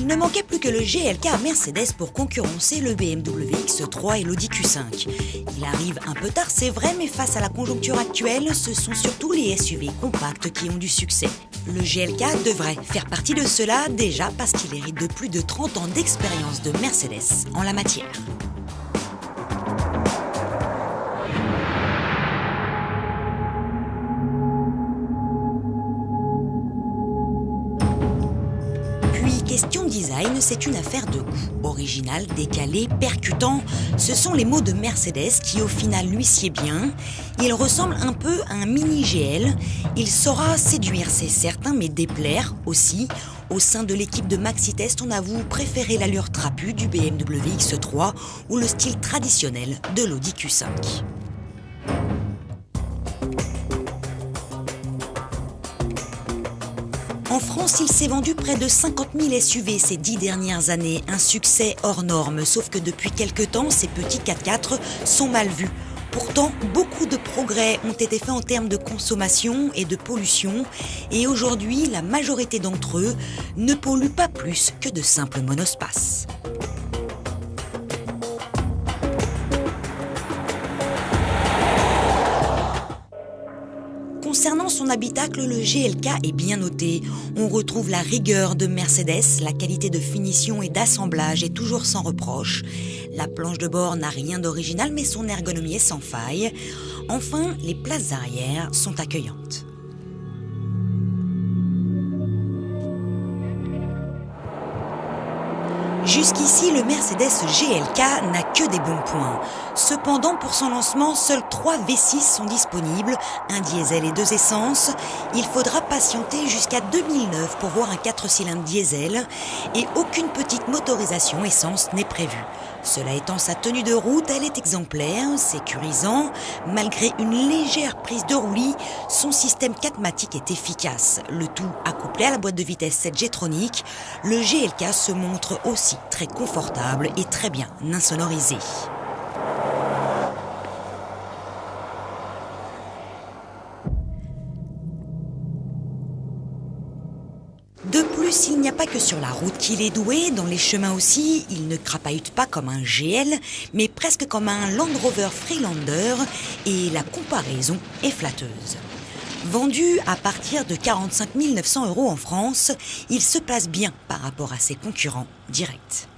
Il ne manquait plus que le GLK à Mercedes pour concurrencer le BMW X3 et l'Audi Q5. Il arrive un peu tard, c'est vrai, mais face à la conjoncture actuelle, ce sont surtout les SUV compacts qui ont du succès. Le GLK devrait faire partie de cela déjà parce qu'il hérite de plus de 30 ans d'expérience de Mercedes en la matière. Question design, c'est une affaire de goût. Original, décalé, percutant, ce sont les mots de Mercedes qui au final lui sied bien. Il ressemble un peu à un mini GL. Il saura séduire, c'est certain, mais déplaire aussi. Au sein de l'équipe de Maxi Test, on avoue préférer l'allure trapue du BMW X3 ou le style traditionnel de l'Audi Q5. En France, il s'est vendu près de 50 000 SUV ces 10 dernières années, un succès hors norme, sauf que depuis quelques temps, ces petits 4x4 sont mal vus. Pourtant, beaucoup de progrès ont été faits en termes de consommation et de pollution, et aujourd'hui, la majorité d'entre eux ne polluent pas plus que de simples monospaces. Concernant son habitacle, le GLK est bien noté. On retrouve la rigueur de Mercedes, la qualité de finition et d'assemblage est toujours sans reproche. La planche de bord n'a rien d'original, mais son ergonomie est sans faille. Enfin, les places arrière sont accueillantes. Jusqu'ici, le Mercedes GLK n'a que des bons points. Cependant, pour son lancement, seuls 3 V6 sont disponibles, un diesel et 2 essences. Il faudra patienter jusqu'à 2009 pour voir un 4 cylindres diesel et aucune petite motorisation essence n'est prévue. Cela étant, sa tenue de route, elle est exemplaire, sécurisant. Malgré une légère prise de roulis, son système 4MATIC est efficace. Le tout accouplé à la boîte de vitesse 7 G-tronic, le GLK se montre aussi très confortable et très bien insonorisé. De plus, il n'y a pas que sur la route qu'il est doué, dans les chemins aussi, il ne crapahute pas comme un GL, mais presque comme un Land Rover Freelander, et la comparaison est flatteuse. Vendu à partir de 45 900 € en France, il se place bien par rapport à ses concurrents directs.